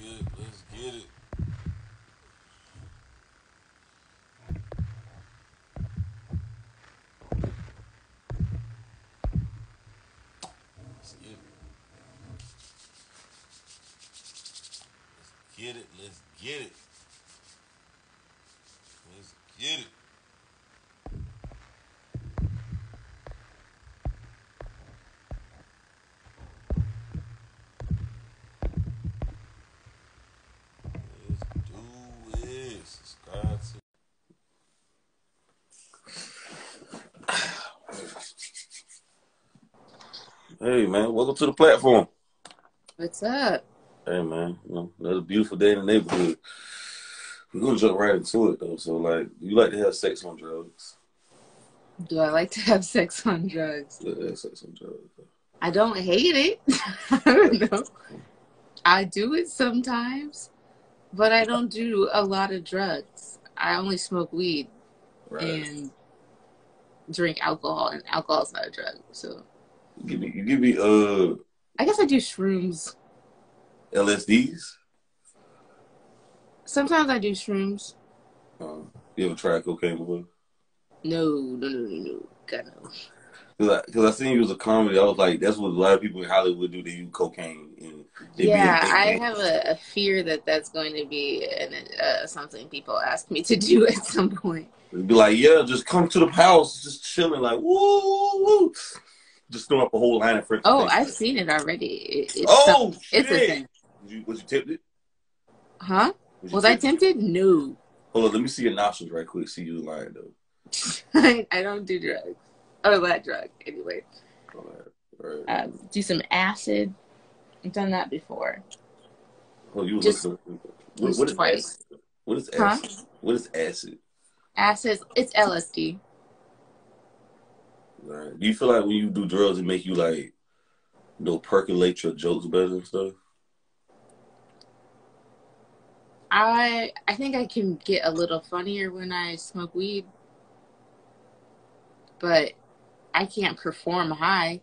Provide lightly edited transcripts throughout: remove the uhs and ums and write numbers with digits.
get it. Let's get it. Let's get it. Get it. Let's get it. Let's get it. Let's do it. Subscribe to. Hey man, welcome to the platform. What's up? Hey man, another beautiful day in the neighborhood. We're gonna jump right into it though. So like, you like to have sex on drugs? Do I like to have sex on drugs? Yeah, sex on drugs. I don't hate it. I don't know. I do it sometimes, but I don't do a lot of drugs. I only smoke weed Right. and drink alcohol, and alcohol is not a drug. So You give me I guess I do shrooms. LSDs. Sometimes I do shrooms. You ever tried cocaine before? No. God no. Because I seen you as a comedy, I was like, that's what a lot of people in Hollywood do. They use cocaine and they Yeah, be in I gangbang. have a fear that that's going to be something people ask me to do at some point. They'd be like, yeah, just come to the house, just chilling, like, woo, woo. Just throw up a whole line of French. Oh, I've seen it already. It's a shit! thing. Was you tempted? Huh? Was I tempted? No. Hold on, let me see your nostrils right quick. See you lying though. I don't do drugs. Or that drug, anyway. All right. Do some acid. I've done that before. Oh, you Just what is twice. acid? What is acid? Huh? What is acid? Acid, it's LSD. All right. Do you feel like when you do drugs, it make you like, percolate your jokes better and stuff? I think I can get a little funnier when I smoke weed, but I can't perform high.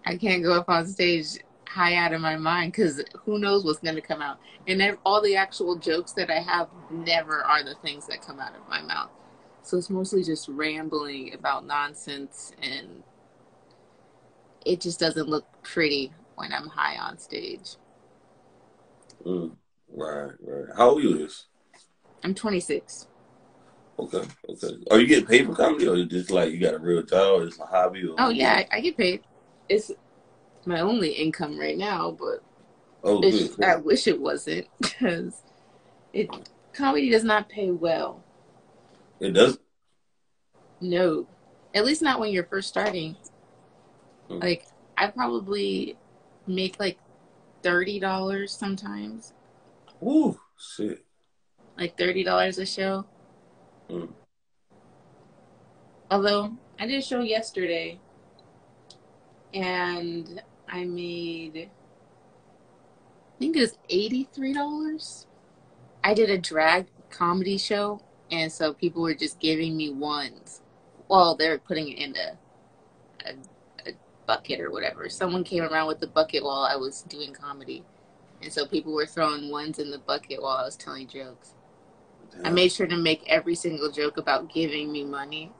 I can't go up on stage high out of my mind because who knows what's going to come out. And all the actual jokes that I have never are the things that come out of my mouth. So it's mostly just rambling about nonsense, and it just doesn't look pretty when I'm high on stage. Right. How old are you? I'm 26. Okay. Are you getting paid for comedy, or you just like you got a real job, or it's a hobby? Or Oh, yeah, I get paid. It's my only income right now, but good. I wish it wasn't, because comedy does not pay well. It does? No. At least not when you're first starting. Like, I probably make like $30 sometimes. Ooh, shit. Like $30 a show. Although, I did a show yesterday, and I made, I think it was $83. I did a drag comedy show, and so people were just giving me ones. Well, they were putting it in a bucket or whatever. Someone came around with the bucket while I was doing comedy, and so people were throwing ones in the bucket while I was telling jokes. Damn. I made sure to make every single joke about giving me money,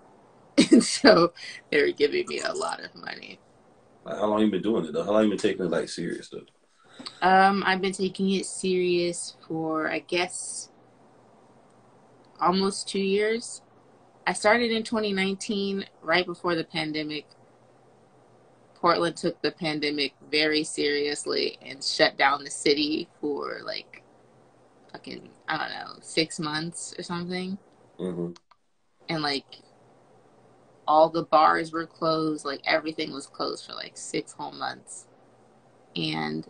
and so they were giving me a lot of money. How long you been doing it though? How long you been taking it like serious though? I've been taking it serious for, I guess, almost 2 years. I started in 2019, right before the pandemic. Portland took the pandemic very seriously and shut down the city for like fucking, I don't know, 6 months or something. Mm-hmm. And like all the bars were closed, like everything was closed for like 6 whole months. And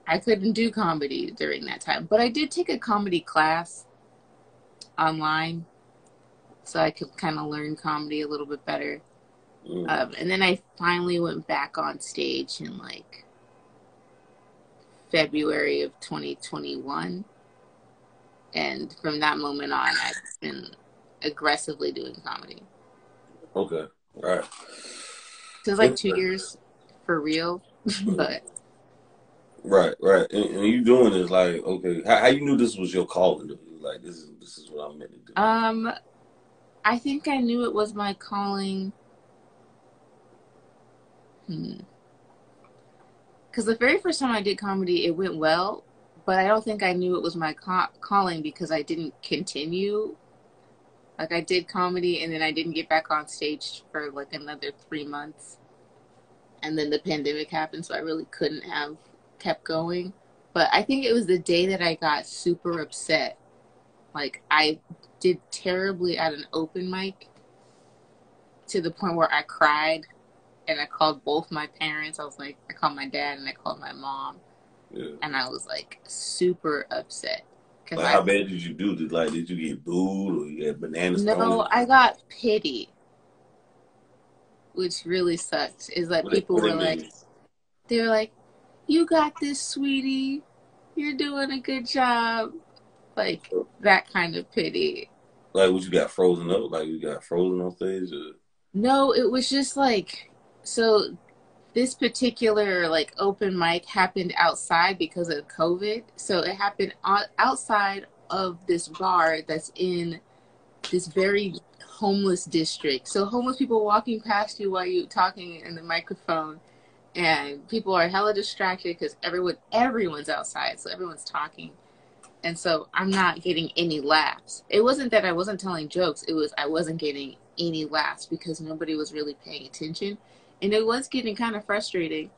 I couldn't do comedy during that time. But I did take a comedy class online, so I could kind of learn comedy a little bit better. And then I finally went back on stage in like February of 2021. And from that moment on, I've been aggressively doing comedy. Okay. All right. So it's like 2 years for real, but Right, right. And you doing this like, okay, how you knew this was your calling? Though? Like this is what I'm meant to do. I think I knew it was my calling. Because the very first time I did comedy, it went well, but I don't think I knew it was my calling because I didn't continue. Like I did comedy and then I didn't get back on stage for like another 3 months. And then the pandemic happened, so I really couldn't have kept going. But I think it was the day that I got super upset. Like I did terribly at an open mic to the point where I cried and I called both my parents. I called my dad and I called my mom. Yeah. And I was like super upset. Like how bad did you do? Did you get booed or you get bananas thrown? No, I got pity, which really sucked. Is that people were like, they were like, "You got this, sweetie. You're doing a good job." Like that kind of pity. Like what, you got frozen up? Like you got frozen on stage? Or? No, it was just like, so this particular like open mic happened outside because of COVID. So it happened outside of this bar that's in this very homeless district. So homeless people walking past you while you're talking in the microphone, and people are hella distracted because everyone's outside, so everyone's talking. And so I'm not getting any laughs. It wasn't that I wasn't telling jokes. It was I wasn't getting any laughs because nobody was really paying attention. And it was getting kind of frustrating.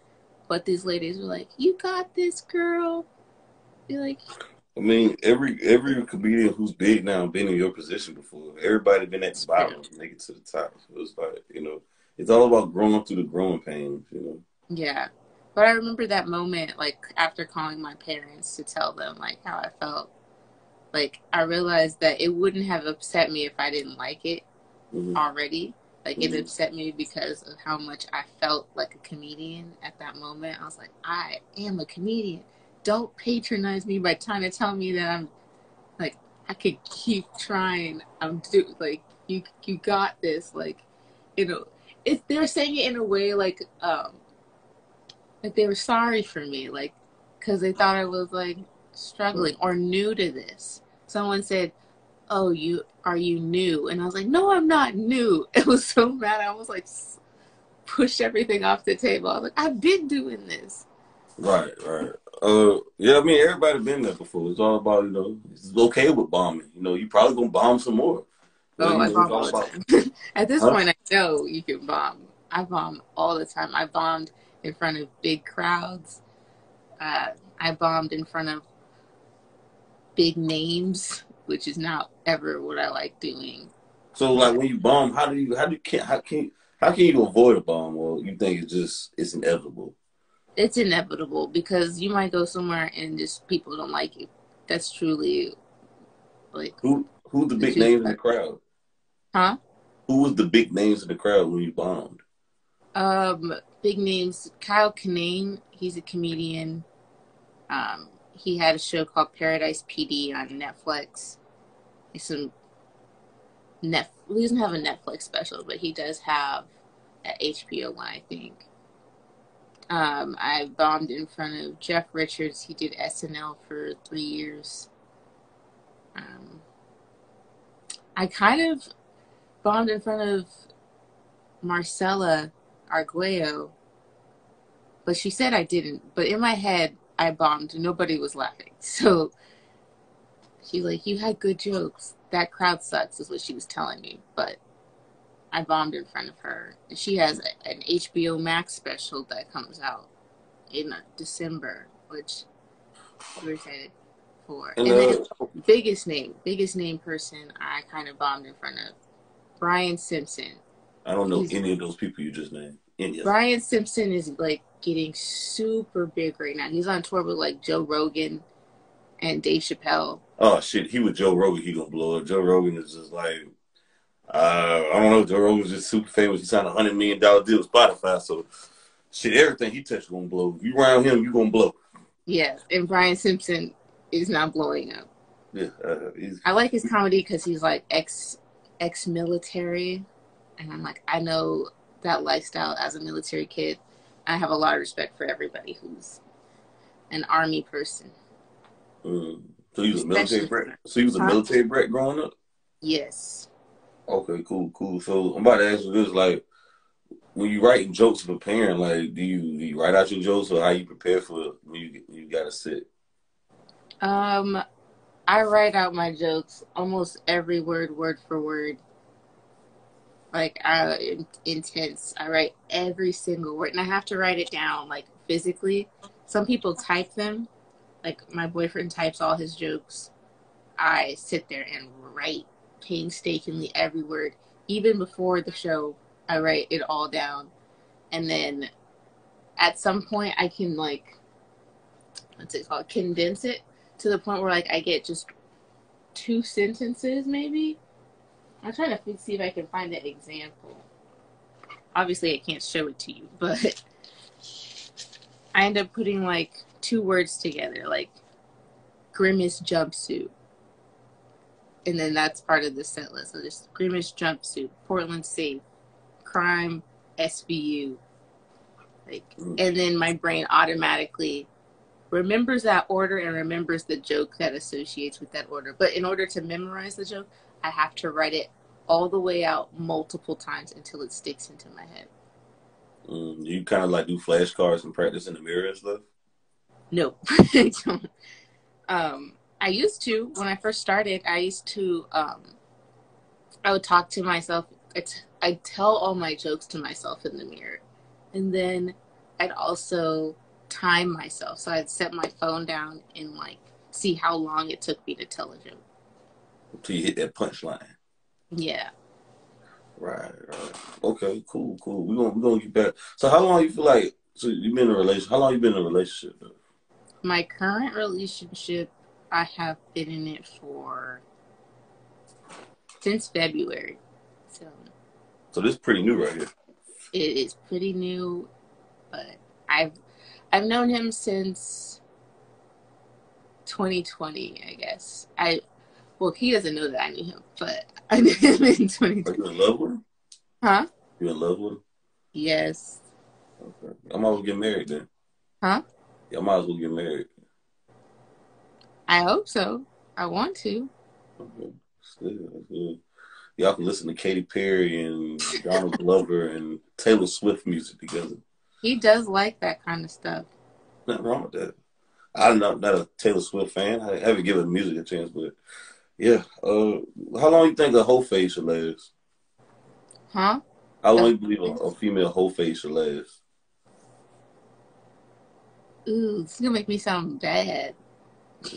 But these ladies were like, "You got this, girl." You're like, I mean, every comedian who's big now been in your position before. Everybody been at the bottom to make it to the top. So it's like, it's all about growing up through the growing pains, Yeah. But I remember that moment, like, after calling my parents to tell them, like, how I felt. Like, I realized that it wouldn't have upset me if I didn't like it already. Like, it upset me because of how much I felt like a comedian at that moment. I was like, I am a comedian. Don't patronize me by trying to tell me that I'm, like, I could keep trying. You got this. Like, they're saying it in a way, like they were sorry for me, like, because they thought I was, like, struggling or new to this. Someone said, "Oh, are you new?" And I was like, "No, I'm not new." It was so bad. I almost, like, pushed everything off the table. I was like, "I've been doing this." Right. Yeah, I mean, everybody been there before. It's all about, it's okay with bombing. You probably gonna bomb some more. I bomb all the time. At this point, I know you can bomb. I bomb all the time. I bombed in front of big crowds. I bombed in front of big names, which is not ever what I like doing. So, like, when you bomb, how can you avoid a bomb? Or you think it's inevitable? It's inevitable because you might go somewhere and just people don't like you. That's truly like who's the big names in the crowd? Huh? Who was the big names in the crowd when you bombed? Big names. Kyle Kinane, he's a comedian. He had a show called Paradise PD on Netflix. He doesn't have a Netflix special, but he does have an HBO one, I think. I bombed in front of Jeff Richards. He did SNL for 3 years. I kind of bombed in front of Marcella Arguello, but she said I didn't. But in my head, I bombed. Nobody was laughing. So she's like, "You had good jokes. That crowd sucks," is what she was telling me. But I bombed in front of her. She has an HBO Max special that comes out in December, which we're excited for. And then biggest name person I kind of bombed in front of, Brian Simpson. I don't know any of those people you just named. Brian Simpson is, like, getting super big right now. He's on tour with, like, Joe Rogan and Dave Chappelle. Oh, shit. He with Joe Rogan, he gonna blow up. Joe Rogan is just like, I don't know. Joe Rogan's just super famous. He signed a $100 million deal with Spotify. So, shit, everything he touches gonna blow. If you around him, you gonna blow. Yeah, and Brian Simpson is not blowing up. Yeah, I like his comedy because he's, like, ex-military. And I'm like, I know that lifestyle as a military kid. I have a lot of respect for everybody who's an army person. Mm. So you was a military Especially, brat. So you was a huh? military brat growing up. Yes. Okay, cool, cool. So I'm about to ask you this: like, when you writing jokes for preparing, like, do you write out your jokes, or how you prepare for when you got to sit? Um, I write out my jokes almost every word for word. Like, intense. I write every single word, and I have to write it down, like, physically. Some people type them. Like, my boyfriend types all his jokes. I sit there and write painstakingly every word. Even before the show, I write it all down. And then at some point, I can, like, what's it called? Condense it to the point where, like, I get just 2 sentences, maybe. I'm trying to see if I can find an example. Obviously, I can't show it to you, but I end up putting, like, 2 words together, like grimace jumpsuit. And then that's part of the set list. So there's grimace jumpsuit, Portland safe, crime, SVU. Like, Mm. and then my brain automatically remembers that order and remembers the joke that associates with that order. But in order to memorize the joke, I have to write it all the way out multiple times until it sticks into my head. You kind of like do flashcards and practice in the mirror and stuff. No, I don't. I used to when I first started. I used to. I would talk to myself. I'd tell all my jokes to myself in the mirror, and then I'd also time myself. So I'd set my phone down and, like, see how long it took me to tell a joke. Until you hit that punchline. Yeah. Right, right. Okay, cool, cool. We're gonna get back. So how long you feel like so you've been in a relationship? How long you been in a relationship though? My current relationship, I have been in it for since February. So So this is pretty new right here. it is pretty new, but I've I've known him since 2020, I guess. Well, he doesn't know that I knew him, but I knew him in Are 2020. you in love with him? Huh? You in love with him? Yes. Okay. I might as well get married then. Huh? Yeah, I might as well get married. I hope so. I want to. Okay. That's good. Y'all can listen to Katy Perry and Donald Glover and Taylor Swift music together. He does like that kind of stuff. Nothing wrong with that. I'm not a Taylor Swift fan. I haven't given music a chance, but yeah. How long you think a whole face should last? Huh? How long A- you believe a female whole face should last? Ooh, it's gonna make me sound bad.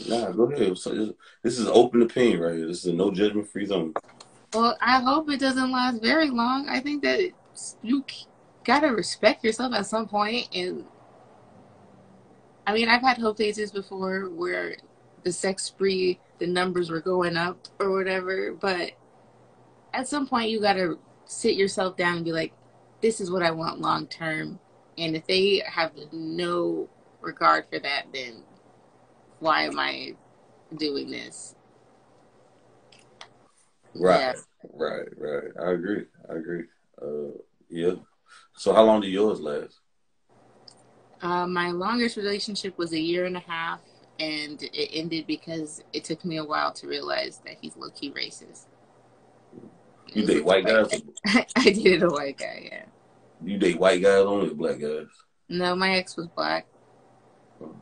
Nah, go ahead. So this is open opinion right here. This is a no judgment free zone. Well, I hope it doesn't last very long. I think that you gotta respect yourself at some point. And I mean, I've had whole phases before where the sex spree, the numbers were going up or whatever. But at some point, you gotta sit yourself down and be like, this is what I want long term. And if they have no regard for that, then why am I doing this? Yeah. Right, right. I agree. I agree. Yeah. So how long did yours last? My longest relationship was a year and a half, and it ended because it took me a while to realize that he's low key racist. You It was date with a white white guys? guy. I dated a white guy, yeah. You date white guys only or black guys? No, my ex was black.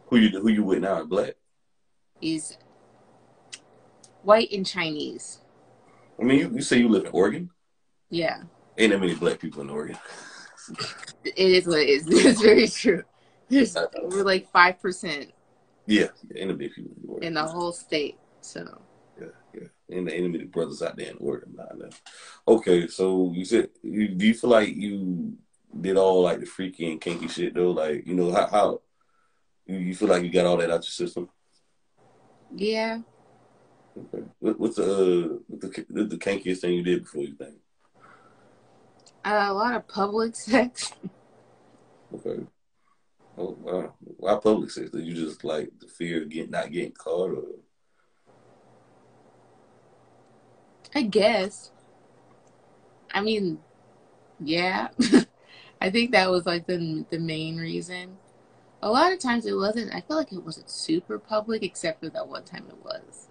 Who you with now? Black? He's white and Chinese. I mean, you say you live in Oregon? Yeah, Ain't that many black people in Oregon. it is what it is. It's very true. We're like 5% Yeah, ain't that many people in in Oregon. the whole state. So Yeah. Ain't that many brothers out there in Oregon. Nah, nah. Okay, so you said, do you feel like you did all like the freaky and kinky shit though? Like, how you feel like you got all that out your system? yeah, Okay. What's the kinkiest thing you did before you think? a lot of public sex. Okay. Oh, wow. Why public sex? Did you just like the fear of not getting caught or? I guess. I mean, yeah. I think that was like the main reason. A lot of times it wasn't. I feel like it wasn't super public, except for that one time it was.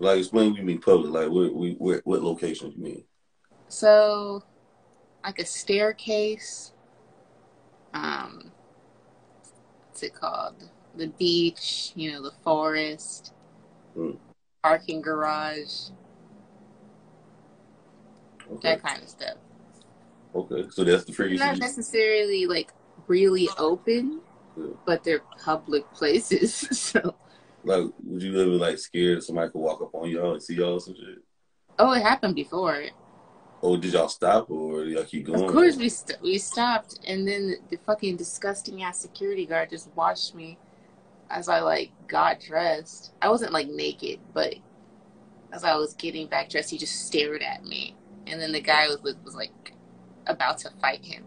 Like, explain what you mean public. Like, what locations you mean? So, like a staircase. Um, what's it called? The beach. You know, the forest, Mm, parking garage, okay. that kind of stuff. Okay. So that's the They're frequency. not necessarily like really open, Yeah. but they're public places. So, Like, would you ever like scared somebody could walk up on y'all and see y'all or some shit? oh, it happened before. Or did y'all stop or did y'all keep Of going? course, we stopped, and then the fucking disgusting ass security guard just watched me as I like got dressed. I wasn't like naked, but as I was getting back dressed, he just stared at me, and then the guy I was with was like about to fight him.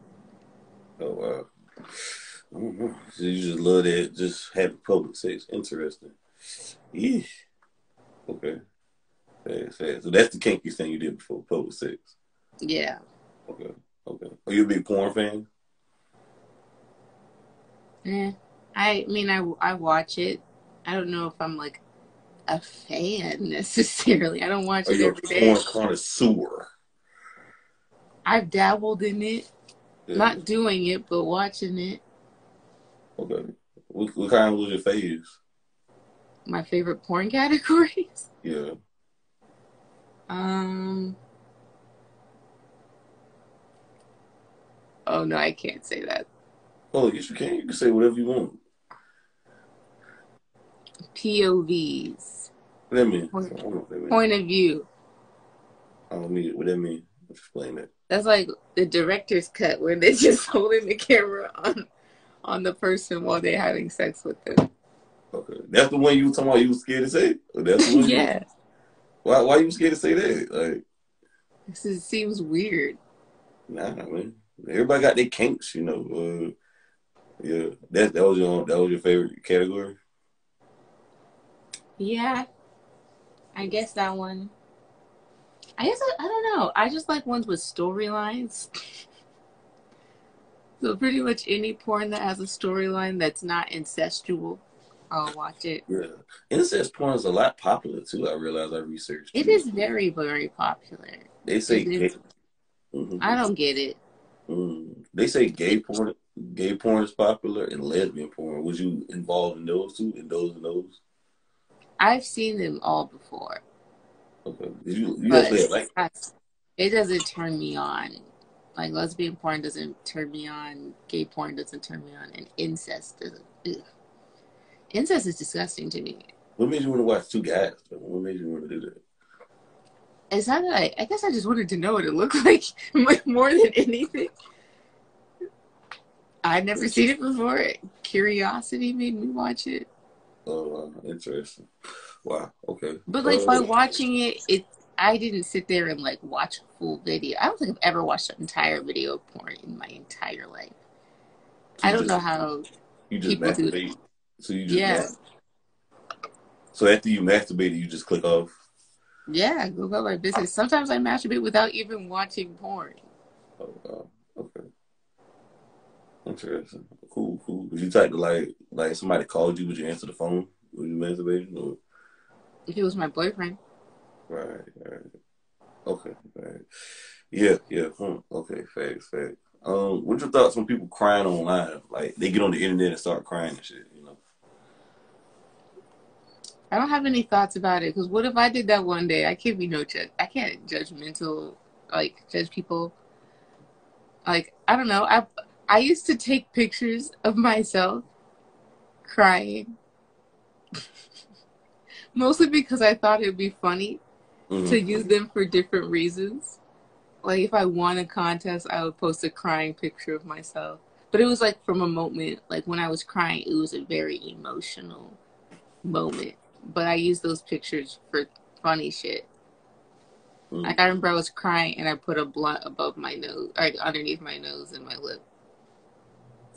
Oh wow. I don't know. So you just love that, just having public sex. Interesting. Yeah. Okay. Fast, fast. So that's the kinkiest thing you did before public sex. Yeah. Okay. Okay. Are you a big porn fan? I mean, I watch it. I don't know if I'm like a fan necessarily. I don't watch Are it you a every day. porn connoisseur? I've dabbled in it, Yeah. not doing it, but watching it. Okay. What kind was your faves? My favorite porn categories. Yeah. Um. Oh no, I can't say that. Oh, yes, you can. You can say whatever you want. POVs. What that mean? I Point, don't know what that mean. point of view. I don't need it. What that mean? Explain that. That's like the director's cut where they're just holding the camera on the person while they're having sex with them. Okay. That's the one you were talking about you was scared to say? Or that's the one you Yeah. why you scared to say that? Like, This seems weird. nah, man. Everybody got their kinks, you know. Yeah. That was your favorite category? Yeah, I guess that one. I guess I don't know. I just like ones with storylines. So pretty much any porn that has a storyline that's not incestual, I'll watch it. Yeah. Incest porn is a lot popular too, I realized I researched It too. is very, very popular. They say It gay. is. Mhm. I don't get it. They say gay porn is popular and lesbian porn. Was you involved in those two? In those and those? I've seen them all before, Okay. Did you but actually like it doesn't turn me on. Like lesbian porn doesn't turn me on. Gay porn doesn't turn me on, and incest doesn't. Ugh. Incest is disgusting to me. what made you want to watch two guys? What made you want to do that? It's not that I guess I just wanted to know what it looked like more than anything. I'd never seen it before. Curiosity made me watch it. Oh, interesting. Wow. Okay. But like by watching it, I didn't sit there and like watch a full video. I don't think I've ever watched an entire video of porn in my entire life. So I don't know how you just people do it. masturbate. So you just Yeah. So after you masturbate, you just click off. Yeah, go about my business. Sometimes I masturbate without even watching porn. Oh, wow. Okay. Interesting. Cool. Cool. Would you type to like somebody called you? Would you answer the phone? Would you masturbating or? If it was my boyfriend. Right. Okay. Right. Yeah. Okay. Facts. What's your thoughts on people crying online? Like they get on the internet and start crying and shit. You know. I don't have any thoughts about it because what if I did that one day? I can't be I can't judgmental, like judge people. Like I don't know. I used to take pictures of myself crying, mostly because I thought it would be funny to use them for different reasons. Like if I won a contest, I would post a crying picture of myself. But it was like from a moment, like when I was crying, it was a very emotional moment. But I used those pictures for funny shit. Like I remember I was crying and I put a blunt above my nose, or underneath my nose and my lip.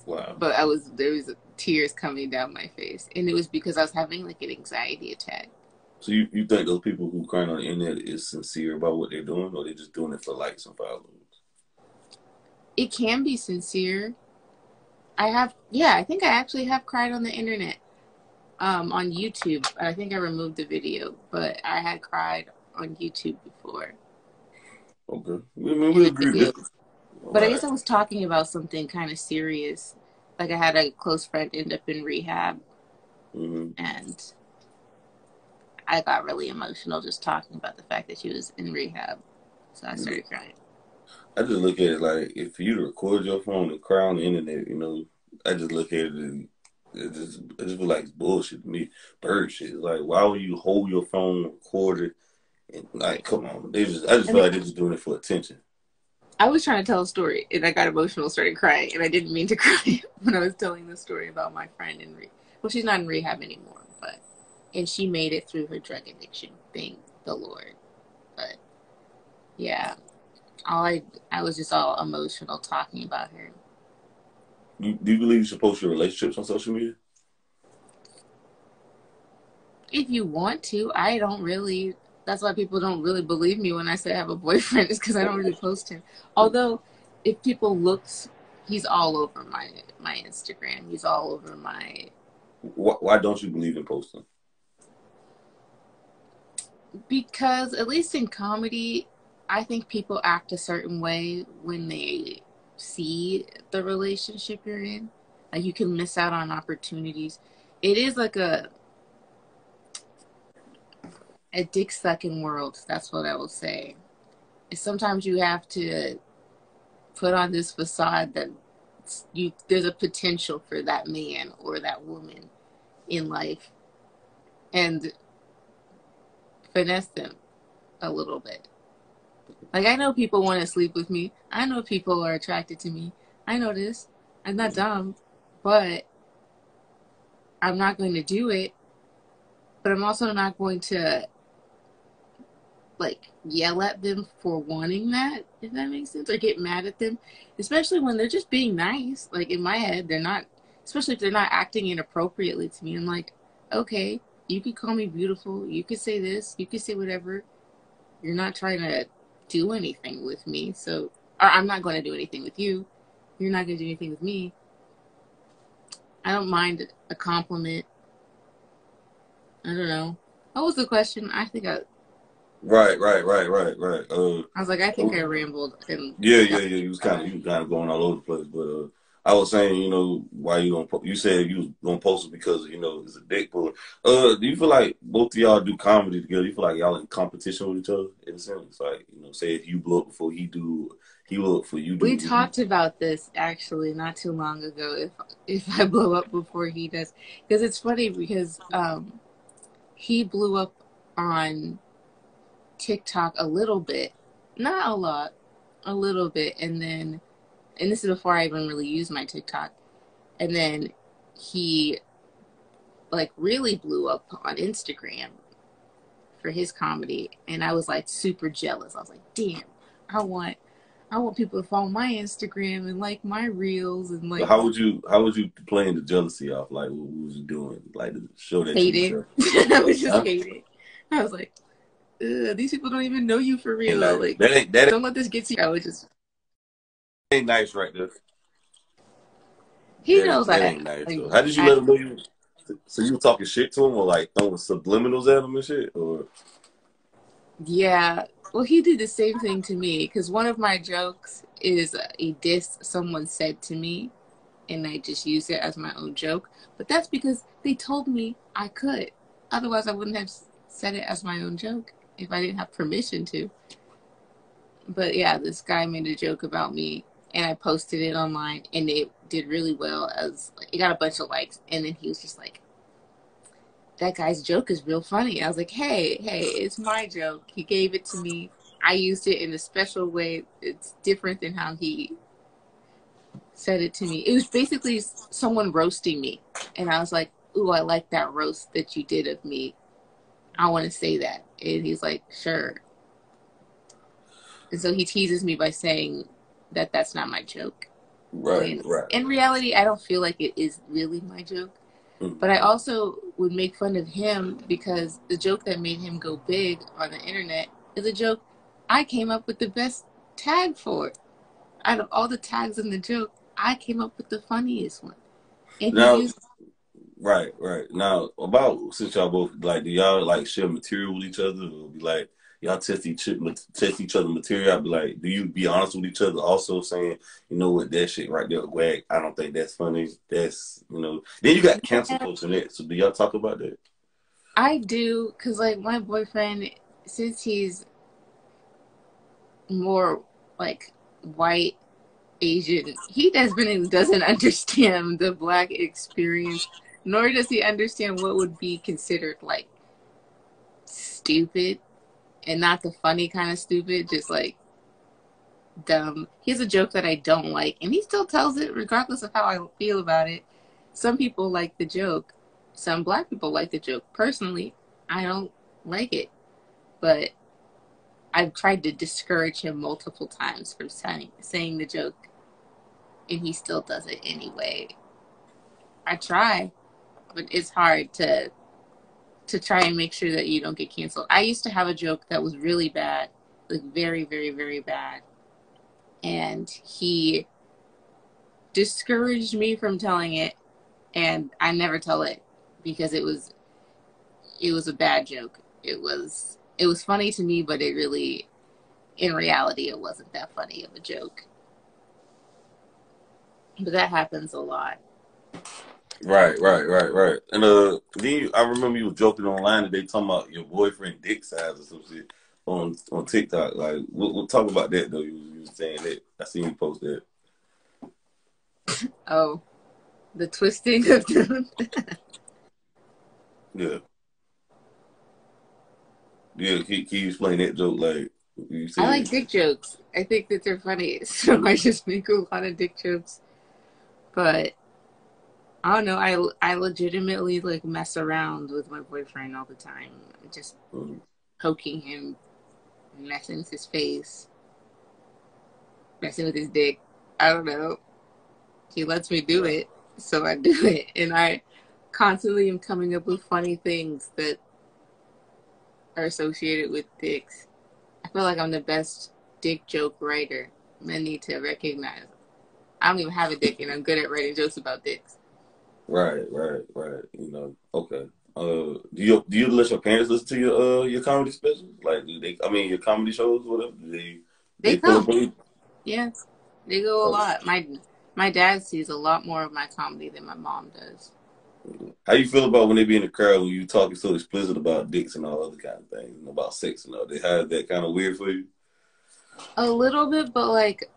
Wow. But there was tears coming down my face, and it was because I was having like an anxiety attack. So you think those people who crying on the internet is sincere about what they're doing, or they're just doing it for likes and followers? It can be sincere. I think I actually have cried on the internet. On YouTube. I think I removed the video, but I had cried on YouTube before. Okay. I mean, And we agree to this. but I Right. guess I was talking about something kind of serious. Like I had a close friend end up in rehab, Mm-hmm. and I got really emotional just talking about the fact that she was in rehab. So I started crying. I just look at it like if for you to record your phone and cry on the internet, I just look at it and it just feel like it's bullshit to me. Bird shit. Like, why would you hold your phone, record it, and like, come on? I just feel And like they're just doing it for attention. I was trying to tell a story, and I got emotional, started crying, and I didn't mean to cry when I was telling the story about my friend in rehab. Well, she's not in rehab anymore, and she made it through her drug addiction. Thank the Lord. But yeah, I was just all emotional talking about her. Do you believe you should post your relationships on social media? If you want to, I don't really. That's why people don't really believe me when I say I have a boyfriend, is because I don't really post him. Although, if people looks, he's all over my Instagram. He's all over my. Why don't you believe in posting? Because at least in comedy, I think people act a certain way when they see the relationship you're in. Like you can miss out on opportunities. It is like a dick sucking world. That's what I will say. Sometimes you have to put on this facade that there's a potential for that man or that woman in life and finesse them a little bit. Like I know people want to sleep with me. I know people are attracted to me. I know this. I'm not dumb, but I'm not going to do it. But I'm also not going to like yell at them for wanting that, if that makes sense, or get mad at them, especially when they're just being nice. Like in my head, they're not, especially if they're not acting inappropriately to me. I'm like, okay, you could call me beautiful, you could say this, you could say whatever. You're not trying to do anything with me, so, or I'm not going to do anything with you. You're not going to do anything with me. I don't mind a compliment. I don't know. What was the question? I think Right. I was like, I think I rambled and Yeah. got You was kind of going all over the place, but I was saying, why you don't? You said you was gonna post it because it's a dick puller. Do you feel like both of y'all do comedy together? You feel like y'all in competition with each other in a sense? Like, say if you blow up before he do, he will up before you We do. talked about this actually not too long ago. If I blow up before he does, because it's funny because he blew up on TikTok a little bit, not a lot, a little bit, and this is before I even really used my TikTok, and then he like really blew up on Instagram for his comedy, and I was like super jealous. I was like, damn, I want people to follow my Instagram and like my reels and But like how would you playing the jealousy off? Like, what was you doing? Like to show that you hating. yourself? I was just Huh? hating. I was like, these people don't even know you for Ain't real. nice. Like, That don't let this get to you. I was just, ain't nice right there. he knows That ain't nice like, though. How did you let him know you? So you were talking shit to him, or like throwing subliminals at him and shit, or yeah. Well, he did the same thing to me because one of my jokes is a diss someone said to me, and I just used it as my own joke. But that's because they told me I could. Otherwise, I wouldn't have said it as my own joke if I didn't have permission to. But yeah, this guy made a joke about me, and I posted it online, and it did really well. As it got a bunch of likes, and then he was just like, "That guy's joke is real funny." I was like, "Hey, it's my joke. He gave it to me. I used it in a special way. It's different than how he said it to me." It was basically someone roasting me, and I was like, "Ooh, I like that roast that you did of me. I want to say that." And he's like, "Sure." And so he teases me by saying that that's not my joke. right, When right. in reality, I don't feel like it is really my joke. Mm. But I also would make fun of him because the joke that made him go big on the internet is a joke I came up with the best tag for. Out of all the tags in the joke, I came up with the funniest one. And he Now, used, right, right. Now, about since y'all both like, do y'all like share material with each other, or be like y'all test each other material? I'd be like, do you be honest with each other? Also saying, you know what, that shit right there, whack. I don't think that's funny. That's Then you got cancel yeah, culture in it. So do y'all talk about that? I do, because like my boyfriend, since he's more like white Asian, he doesn't understand the black experience, nor does he understand what would be considered like stupid, and not the funny kind of stupid, just like dumb. He has a joke that I don't like, and he still tells it regardless of how I feel about it. Some people like the joke. Some black people like the joke. Personally, I don't like it, but I've tried to discourage him multiple times from saying the joke, and he still does it anyway. I try, but it's hard to try and make sure that you don't get canceled. I used to have a joke that was really bad, like very, very, very bad, and he discouraged me from telling it, and I never tell it because it was a bad joke. It was funny to me, but it really, in reality, it wasn't that funny of a joke. But that happens a lot. Right, right, right, right. And I remember you were joking online today talking about your boyfriend dick size or some shit on TikTok. Like, we'll talk about that though. You was saying that. I seen you post that. Oh, the twisting of them. Yeah, yeah. Can you explain that joke? Like you I like said. dick jokes. I think that they're funny, so I just make a lot of dick jokes. But I don't know. I legitimately like mess around with my boyfriend all the time, just um, poking him, messing with his face, messing with his dick. I don't know. He lets me do right, it, so I do it, and I constantly am coming up with funny things that are associated with dicks. I feel like I'm the best dick joke writer. Men need to recognize. I don't even have a dick, and I'm good at writing jokes about dicks. right, right, right. Okay. Do you let your parents listen to your comedy specials? Like, do they? I mean, your comedy shows, whatever. Do they They pull come, up on you? yeah, they go a Oh, lot. My dad sees a lot more of my comedy than my mom does. how you feel about when they be in the crowd when you talking so explicit about dicks and all other kind of things, and about sex and all? They have that kind of weird for you? A little bit, but like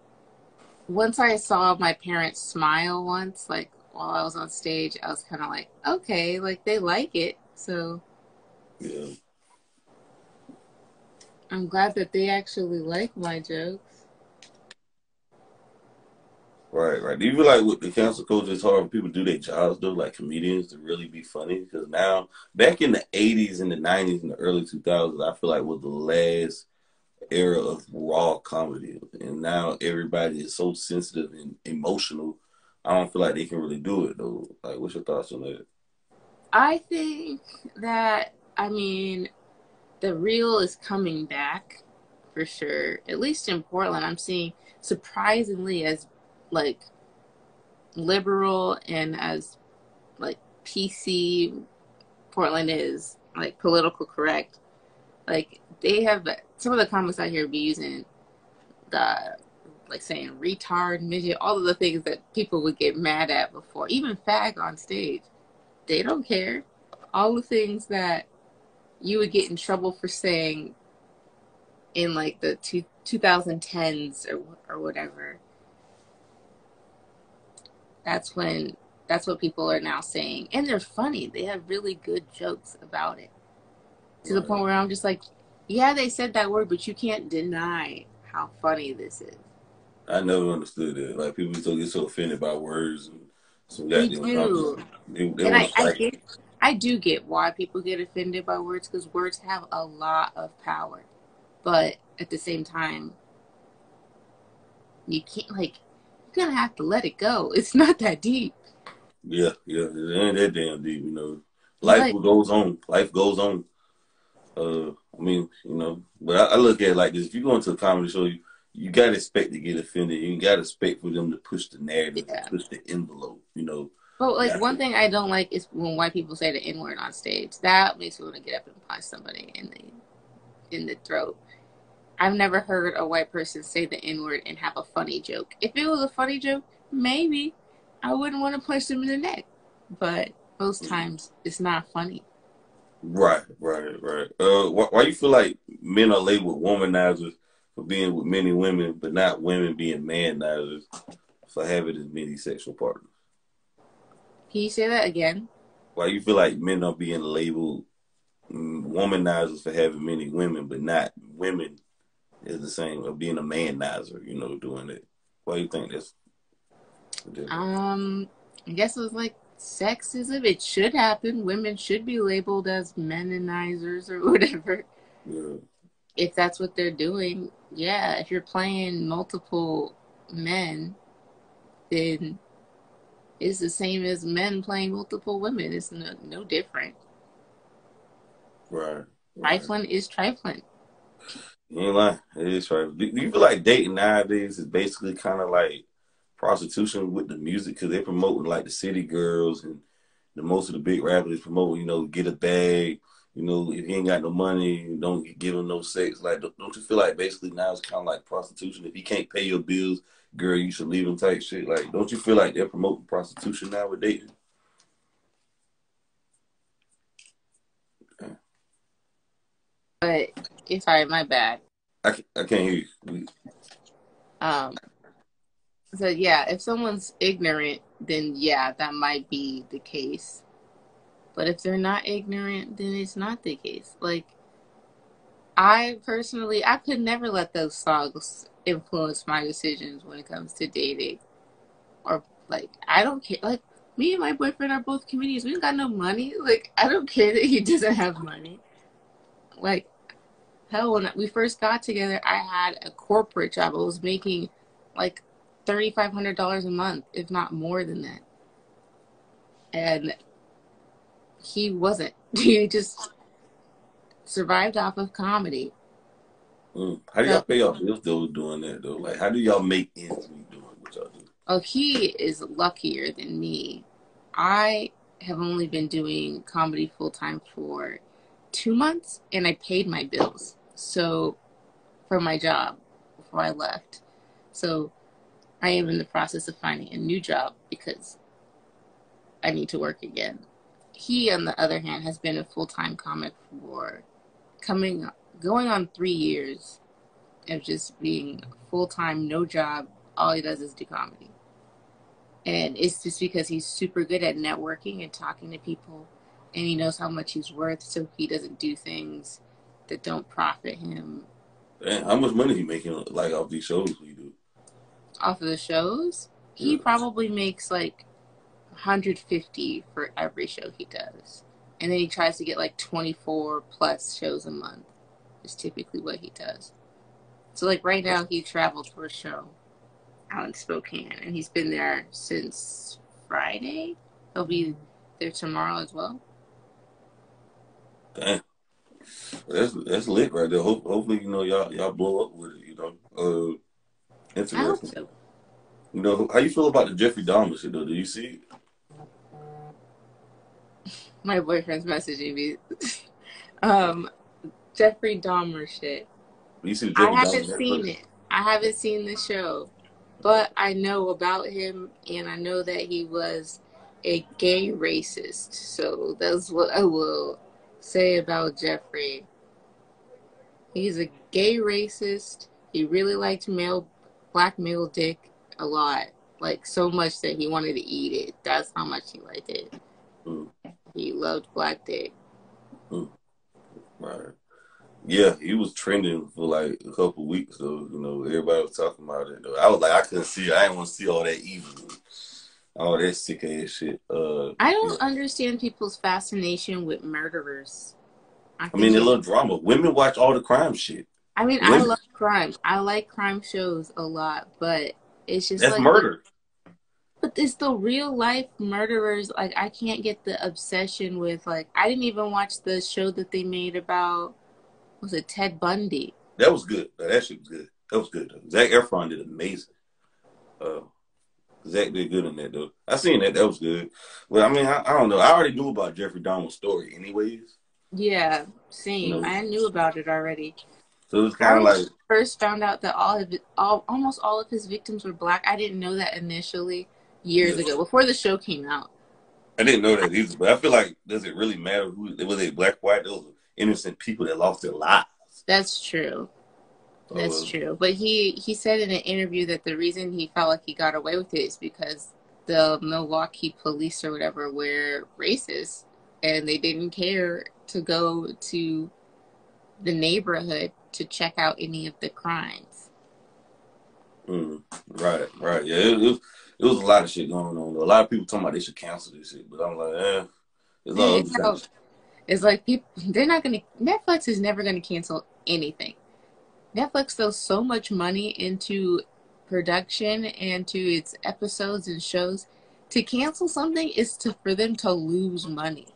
once I saw my parents smile once, like while I was on stage, I was kind of like, okay, like they like it. So Yeah. I'm glad that they actually like my jokes. Right, right. Do you feel like with the cancel culture, it's hard for people to do their jobs though, like comedians, to really be funny? Because now, back in the '80s and the '90s and the early 2000s, I feel like was the last era of raw comedy, and now everybody is so sensitive and emotional. I don't feel like they can really do it though. Like, what's your thoughts on that? I think that, I mean, the real is coming back for sure. At least in Portland, I'm seeing surprisingly as like liberal and as like PC Portland is, like political correct. Like they have some of the comics out here be using the like saying retard, midget, all of the things that people would get mad at before, even fag on stage. They don't care. All the things that you would get in trouble for saying in like the 2010s or whatever. That's when that's what people are now saying, and they're funny. They have really good jokes about it to the point Right. where I'm just like, yeah, they said that word, but you can't deny how funny this is. I never understood that. Like, people still get so offended by words and some They goddamn content. do, They and want I to I strike. get I do get why people get offended by words because words have a lot of power, but at the same time, you can't like you're gonna have to let it go. It's not that deep. Yeah, yeah. It ain't that damn deep. You Life like goes on. Life goes on. I mean, but I look at it like this. If you go into a comedy show, you gotta expect to get offended. You gotta expect for them to push the narrative, to Yeah. push the envelope. You know, But like that's one thing I don't like is when white people say the N word on stage. That makes me want to get up and punch somebody in the throat. I've never heard a white person say the N word and have a funny joke. If it was a funny joke, maybe I wouldn't want to punch them in the neck. But most times it's not funny. right, right, right. Why you feel like men are labeled womanizers for being with many women, but not women being manizers for having as many sexual partners? Can you say that again? Why you feel like men are being labeled womanizers for having many women, but not women is the same of being a manizer, you know, doing it. Why do you think that's different? I guess it was like sexism. It should happen. Women should be labeled as meninizers or whatever. Yeah. If that's what they're doing, yeah. If you're playing multiple men, then it's the same as men playing multiple women. It's no different. Right, right. Trifling is trifling. You ain't lying. It is right. Do you feel like dating nowadays is basically kind of like prostitution with the music because they're promoting like the city girls and the most of the big rappers promoting, you know, get a bag. You know, if you ain't got no money, don't give him no sex. Like, don't you feel like basically now it's kind of like prostitution? If he can't pay your bills, girl, you should leave him type shit. Like, don't you feel like they're promoting prostitution now with dating? But it's sorry, my bad. I can't hear you. Um, so yeah, if someone's ignorant, then yeah, that might be the case. But if they're not ignorant, then it's not the case. Like I personally, I could never let those songs influence my decisions when it comes to dating. Or like, I don't care. Like me and my boyfriend are both comedians. We don't got no money. Like I don't care that he doesn't have money. Like hell, when we first got together, I had a corporate job. I was making like $3,500 a month, if not more than that. And he wasn't. He just survived off of comedy. How do So, y'all pay y'all bills though doing that though? Like, how do y'all make ends meet doing what y'all do? oh, he is luckier than me. I have only been doing comedy full time for 2 months, and I paid my bills. So, for my job before I left. So, I am in the process of finding a new job because I need to work again. He, on the other hand, has been a full time comic for coming going on 3 years of just being full time, no job. All he does is do comedy. And it's just because he's super good at networking and talking to people, and he knows how much he's worth, so he doesn't do things that don't profit him. Damn, how much money he making like off these shows we do? Off of the shows, he Yeah. probably makes like 150 for every show he does. And then he tries to get like 24 plus shows a month is typically what he does. So like right now he traveled for a show out in Spokane, and he's been there since Friday. He'll be there tomorrow as well. Damn, that's lit right there. Hopefully, you know, y'all blow up with it. You know, I hope interesting. so. You know, how you feel about the Jeffrey Dahmer shit though? Do you see it? My boyfriend's messaging me. um, Jeffrey Dahmer shit. Do you see the I Jeffrey haven't Dahmer seen Netflix? it. I haven't seen the show, but I know about him, and I know that he was a gay racist. So that's what I will say about Jeffrey. He's a gay racist. He really liked black male dick a lot. Like so much that he wanted to eat it. That's how much he liked it. Mm, He loved black dick. mm, right. Yeah, he was trending for like a couple weeks though. You know, everybody was talking about it though. I was like, I couldn't see it. I didn't want to see all that evil, all that sick ass shit. I Yeah. don't understand people's fascination with murderers. I I mean, think they it. love drama. Women watch all the crime shit. I mean, I Women, love crime. I like crime shows a lot, but it's just that's like murder. but it's the real life murderers. Like I can't get the obsession with like I didn't even watch the show that they made about was it Ted Bundy? That was good. That shit was good. That was good though. Zac Efron did amazing. Uh, Zach did good in that though. I seen that. That was good. But I mean, I don't know. I already knew about Jeffrey Dahmer's story, anyways. Yeah, You same. know, I knew about it already. so it was I kind of when like first found out that almost all of his victims were black. I didn't know that initially years yeah. ago before the show came out. I didn't know that either. But I feel like does it really matter who were they black, white? Those were innocent people that lost their lives. That's true. That's So true. But he said in an interview that the reason he felt like he got away with it is because the Milwaukee police or whatever were racist and they didn't care to go to the neighborhood to check out any of the crimes. right. Yeah, it was a lot of shit going on. A lot of people talking about they should cancel this shit, but I'm like, there's all You other kind know, of shit. it's like people they're not gonna Netflix is never gonna cancel anything. Netflix throws so much money into production and to its episodes and shows. To cancel something is for them to lose money.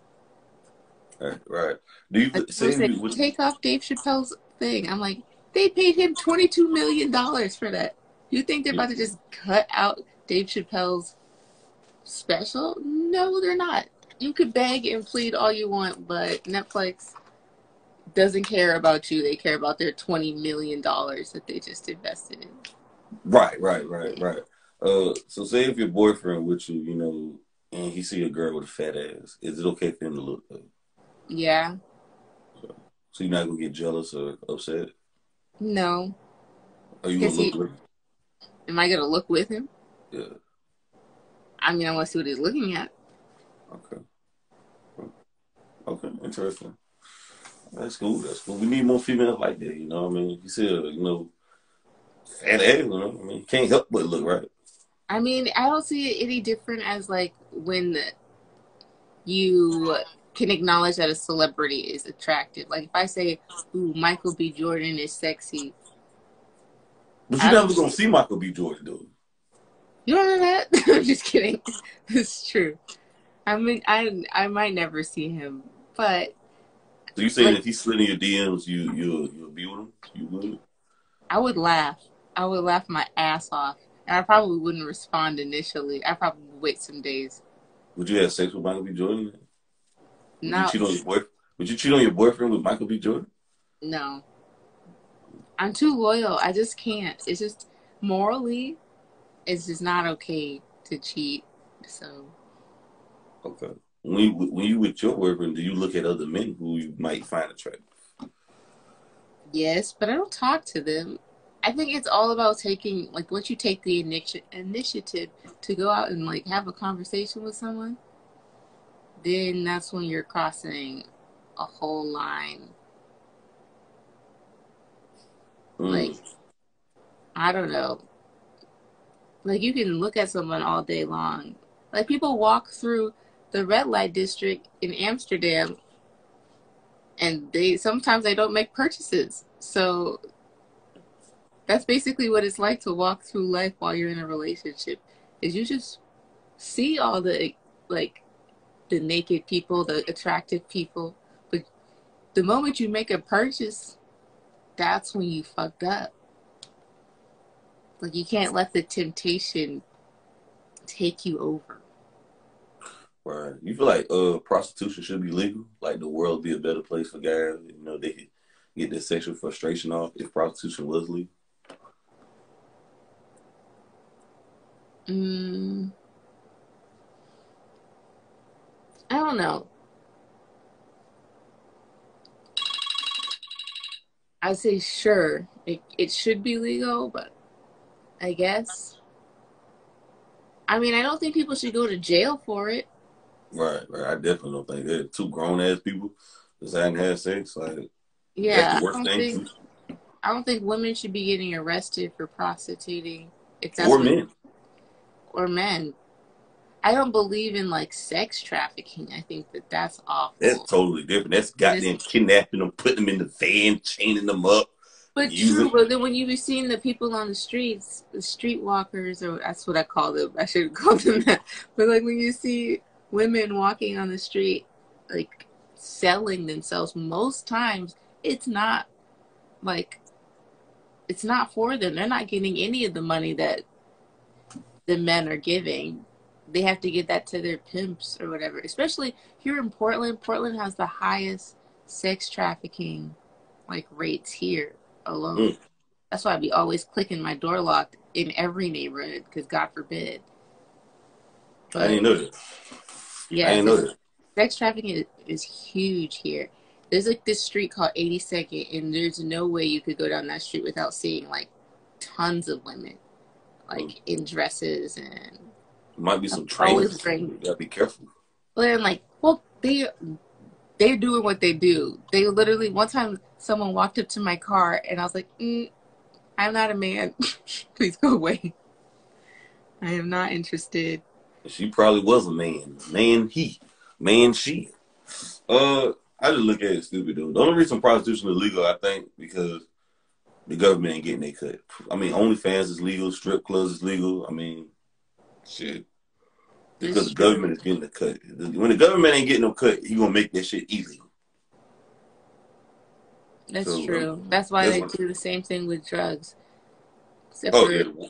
Right. Do Like you people say say, you would? take off Dave Chappelle's thing. I'm like, they paid him $22 million for that. You think they're about to just cut out Dave Chappelle's special? No, they're not. You could beg and plead all you want, but Netflix doesn't care about you. They care about their $20 million that they just invested in. Right. So say if your boyfriend with you, and he see a girl with a fat ass, is it okay for him to look though? Yeah. So you're not gonna get jealous or upset? No. Are you gonna Because look with him? am I going to look with him? Yeah. I mean, I want to see what he's looking at. Okay. Okay. Interesting. That's cool. We need more females like that. You know what I mean? You see, fat ass. I mean, you can't help but look right. I mean, I don't see it any different as like when you can acknowledge that a celebrity is attractive. Like if I say, "Ooh, Michael B. Jordan is sexy," But you I never don't. gonna see Michael B. Jordan though. You don't know that? I'm just kidding. It's true. I mean, I might never see him, but So you saying like if he slid in your DMs, you'll be with him? You would? I would laugh. I would laugh my ass off, and I probably wouldn't respond initially. I probably would wait some days. Would you have sex with Michael B. Jordan? Would you Not cheat on your boyfriend? Would you cheat on your boyfriend with Michael B. Jordan? no. I'm too loyal. I just can't. It's just morally, it's just not okay to cheat. So Okay. When you with your boyfriend, do you look at other men who you might find attractive? yes, but I don't talk to them. I think it's all about taking like once you take the initiative to go out and like have a conversation with someone, then that's when you're crossing a whole line. Like Mm. I don't know. Like you can look at someone all day long. Like people walk through the red light district in Amsterdam and they sometimes they don't make purchases. So that's basically what it's like to walk through life while you're in a relationship. Is you just see all the like the naked people, the attractive people, but the moment you make a purchase, that's when you fucked up. Like you can't let the temptation take you over. Right. You feel like prostitution should be legal? Like the world be a better place for guys? They could get their sexual frustration off if prostitution was legal. Mm, I don't know. I'd say sure, it should be legal, but I guess. I mean, I don't think people should go to jail for it. Right. I definitely don't think that two grown ass people deciding to have sex. Like that's Yeah, the worst thing. I don't think women should be getting arrested for prostituting if that's Or what men. or men. I don't believe in like sex trafficking. I think that that's That's awful. totally different. That's And it's goddamn kidnapping them, putting them in the van, chaining them up, but true. using. But then when you be seeing the people on the streets, the streetwalkers, or that's what I call them. I should call them that. But like when you see women walking on the street, like selling themselves, most times it's not like it's not for them. They're not getting any of the money that the men are giving. They have to give that to their pimps or whatever. Especially here in Portland. Portland has the highest sex trafficking like rates here alone. Mm. That's why I be always clicking my door locked in every neighborhood because God forbid. I But didn't know that. I yeah, didn't know that. sex trafficking is huge here. There's like this street called 82nd, and there's no way you could go down that street without seeing like tons of women, Mm. like in dresses and Might be some always trainers. bring. You gotta be careful. Well, and like, well, they're doing what they do. They literally one time someone walked up to my car, and I was like, "I'm not a man. Please go away. I am not interested." She probably was a man. Man, she. I just look at it stupid, dude. The only reason prostitution is legal, I think, because the government ain't getting their cut. I mean, OnlyFans is legal, strip clubs is legal. I mean, shit. Because It's the true. government is getting the cut. When the government ain't getting no cut, he gonna make that shit illegal. That's So true. That's why that's they what. do the same thing with drugs. Except Oh for, yeah,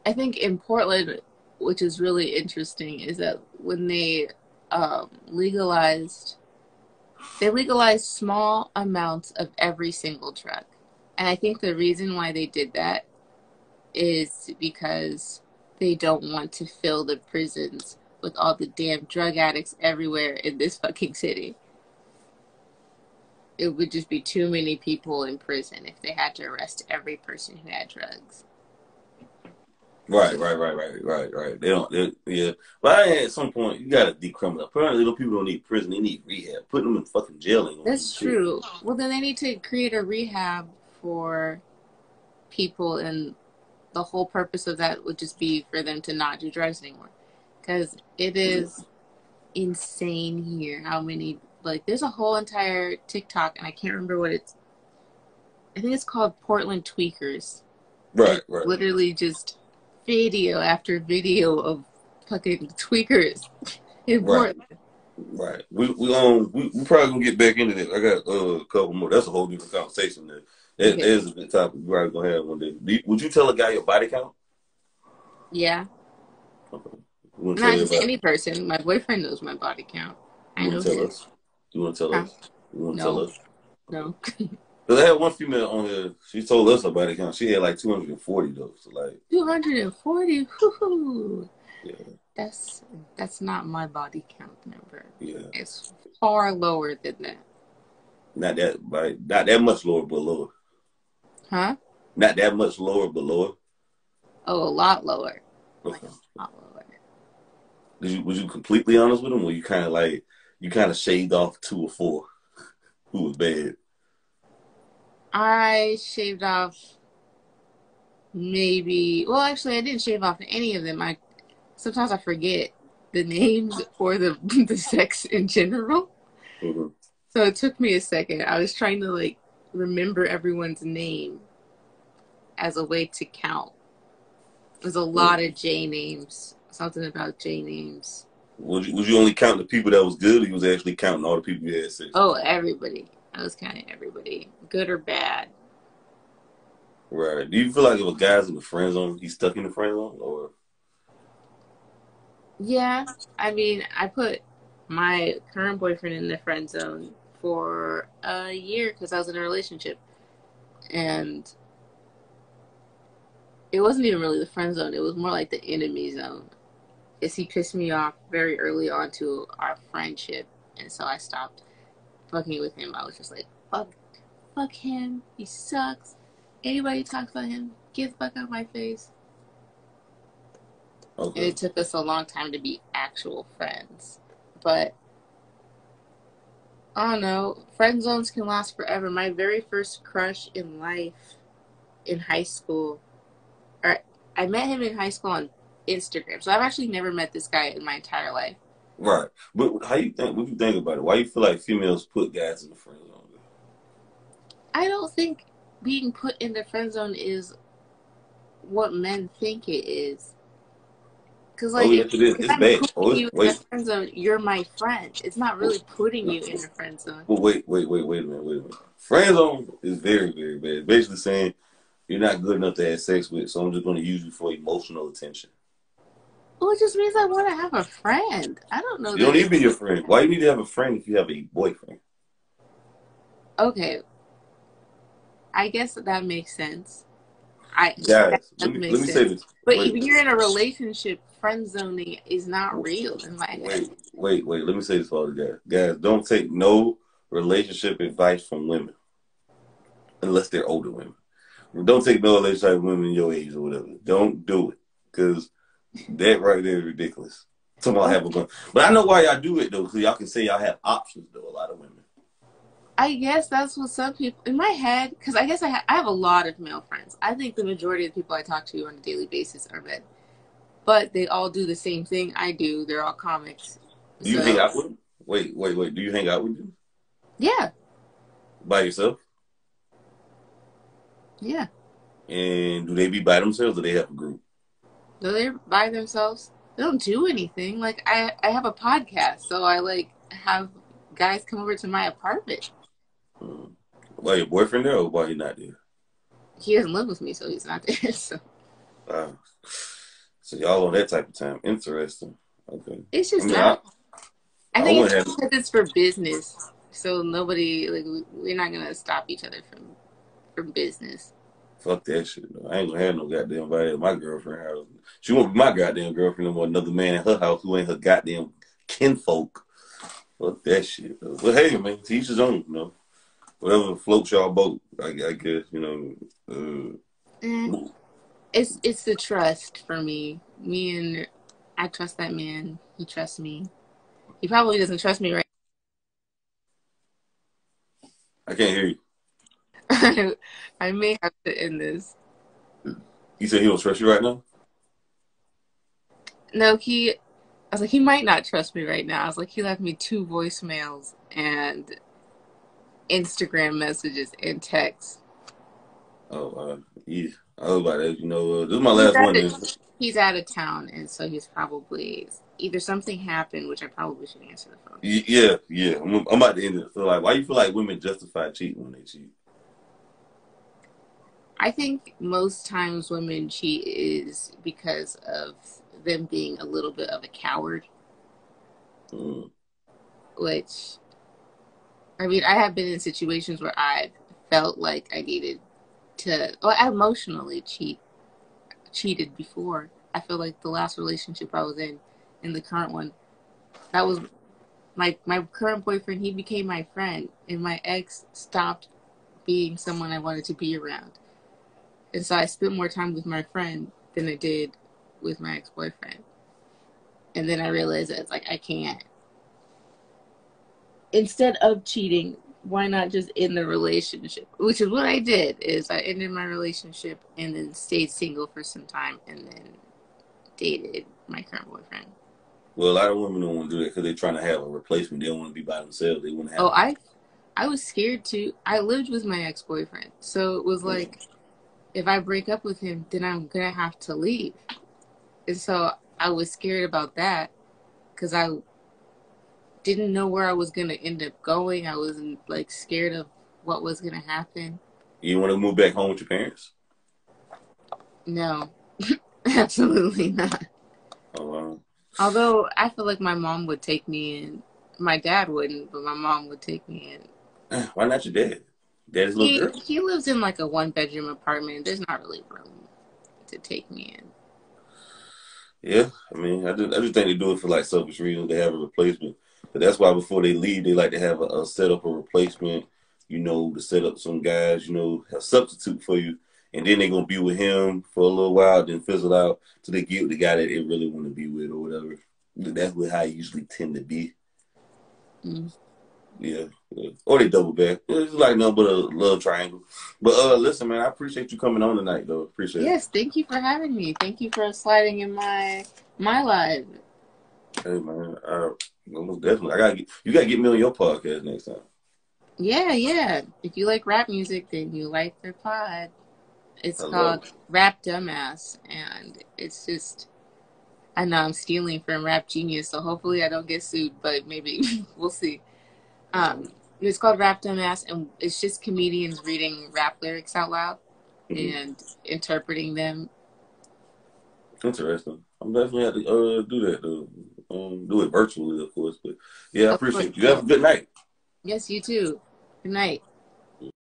I think in Portland, which is really interesting, is that when legalized, they legalized small amounts of every single drug. And I think the reason why they did that is because they don't want to fill the prisons with all the damn drug addicts everywhere in this fucking city. It would just be too many people in prison if they had to arrest every person who had drugs. right, So right. They don't. Yeah, but at some point you gotta decriminalize. Apparently, little people don't need prison; they need rehab. Putting them in fucking jail ain't gonna do that's shit. true. Well, then they need to create a rehab for people, and the whole purpose of that would just be for them to not do drugs anymore. Because it is insane here how many, like, there's a whole entire TikTok, and I can't remember what it's, I think it's called Portland Tweakers. And Right, it's right, literally just video after video of fucking tweakers in right. Portland. Right. We probably gonna get back into this. I got a couple more. That's a whole different conversation. There. That Okay. is a good topic. We probably gonna have one day. Would you tell a guy your body count? Yeah. Okay. You want to tell Not just everybody? any person. My boyfriend knows my body count. You I want know to tell his. us? You want to tell Huh? us? You want to tell No. us? Okay. No. Because I had one female on here. She told us her body count. She had like 240 though. So like, 240. Whoo. yeah, That's that's not my body count number. yeah. It's far lower than that. Not that much lower, but lower. Huh? Not that much lower, but lower. Oh, a lot lower. Like Okay. a lot lower. Was you completely honest with him, or you kind of shaved off 2 or 4 who was bad? I shaved off maybe. Well, actually, I didn't shave off any of them. I sometimes I forget the names or the the sex in general. Mm-hmm. So it took me a second. I was trying to like remember everyone's name as a way to count. There's a lot of J names. Something about J names. Was you only counting the people that was good, or you was actually counting all the people you had sex with? Oh, everybody. I was counting everybody, good or bad. Right. Do you feel like if a guy's in the friend zone, he's stuck in the friend zone, or Yeah, I mean, I put my current boyfriend in the friend zone for a year because I was in a relationship, and it wasn't even really the friend zone. It was more like the enemy zone. Because he pissed me off very early on to our friendship, and so I stopped fucking with him. I was just like, fuck him. He sucks. Anybody talks about him, get the fuck out of my face. And okay? it took us a long time to be actual friends. But I don't know. Friend zones can last forever. My very first crush in life in high school, or I met him in high school on Instagram. So I've actually never met this guy in my entire life. Right. But how you think? What you think about it? Why you feel like females put guys in the friend zone? I don't think being put in the friend zone is what men think it is. Because Oh, like yes, it is. if It's I'm bad. putting Oh, you in the wait. friend zone, you're my friend. It's not really putting you in the friend zone. Well, wait a minute. Friend zone is very, very bad. It's basically saying you're not good enough to have sex with, so I'm just going to use you for emotional attention. Well, it just means I want to have a friend. I don't know You don't that need to it's be your friend. Why you need to have a friend if you have a boyfriend? okay. I guess that makes sense. That Guys, does let make me say sense. this. But if Wait, you're in a relationship, friend zoning is not real in my head. wait. Let me say this for all the guys. Guys, don't take no relationship advice from women unless they're older women. Don't take no relationship with women your age or whatever. Don't do it because that right there is ridiculous. Tomorrow have a gun, but I know why y'all do it though, because y'all can say y'all have options though. A lot of women. I guess that's what some people in my head, because I guess I have a lot of male friends. I think the majority of the people I talk to on a daily basis are men, but they all do the same thing I do. They're all comics. Do you hang So out with them? Wait. Do you hang out with them yeah, by yourself? yeah. And do they be by themselves or they have a group? So they're by themselves. They don't do anything. Like I have a podcast, so I like have guys come over to my apartment. Why your boyfriend there or why he not there? He doesn't live with me, so he's not there. So Wow. So y'all on that type of time. Interesting. Okay. it's I just mean, not. I I think wouldn't it's have. because it's for business, so nobody like we're not gonna stop each other from business. Fuck that shit. Though. I ain't gonna have no goddamn body at my girlfriend house. She won't be my goddamn girlfriend no more. Another man in her house who ain't her goddamn kinfolk. Fuck that shit. Though. But hey, man, teach his own. You know, whatever floats y'all boat. I guess you know. Eh, it's the trust for me. Me and I trust that man. He trusts me. He probably doesn't trust me right. I can't hear you. I may have to end this. You said he don't trust you right now. No, I was like, he might not trust me right now. I was like, he left me 2 voicemails and Instagram messages and texts. Oh, yeah. I was about that. You know, this is my He's last one. out of, Then. he's out of town, and so he's probably either something happened, which I probably should answer the phone. Yeah. I'm about to end it. So, like, why you feel like women justify cheating when they cheat? I think most times women cheat is because of them being a little bit of a coward, Mm. which, I mean, I have been in situations where I felt like I needed to, well, I emotionally cheated before. I feel like the last relationship I was in the current one, that was my current boyfriend. He became my friend, and my ex stopped being someone I wanted to be around. And so I spent more time with my friend than I did with my ex-boyfriend. And then I realized that it's like, I can't. Instead of cheating, why not just end the relationship? Which is what I did, is I ended my relationship and then stayed single for some time and then dated my current boyfriend. Well, a lot of women don't want to do that because they're trying to have a replacement. They don't want to be by themselves. They want to have. Oh, I was scared too. I lived with my ex-boyfriend. So it was like, if I break up with him, then I'm going to have to leave. And so I was scared about that because I didn't know where I was going to end up going. I was like scared of what was going to happen. You want to move back home with your parents? No, absolutely not. Oh, wow. Although I feel like my mom would take me in. My dad wouldn't, but my mom would take me in. Why not your dad? Dad's little girl? He lives in like a 1-bedroom apartment. There's not really room to take me in. Yeah, I mean, I just think they do it for like selfish reasons. They have a replacement, but that's why before they leave, they like to have a set up a replacement. You know, to set up some guys. You know, a substitute for you, and then they're gonna be with him for a little while, then fizzle out till they get the guy that they really want to be with or whatever. That's how I usually tend to be. Mm. Yeah. Or they double back. It's like nothing but a love triangle. But listen, man, I appreciate you coming on tonight, though. Appreciate it. Yes, thank you for having me. Thank you for sliding in my live. Hey, man, almost definitely. You gotta get me on your podcast next time. Yeah. If you like rap music, then you like their pod. It's I love called Rap Dumbass, and it's just I know I'm stealing from Rap Genius, so hopefully I don't get sued, but maybe we'll see. It's called Rap Dumbass, and it's just comedians reading rap lyrics out loud Mm-hmm. and interpreting them. Interesting. I'm definitely have to do that though. Do it virtually, of course. But yeah, I Of course, appreciate you. Have a good night. yes, you too. Good night.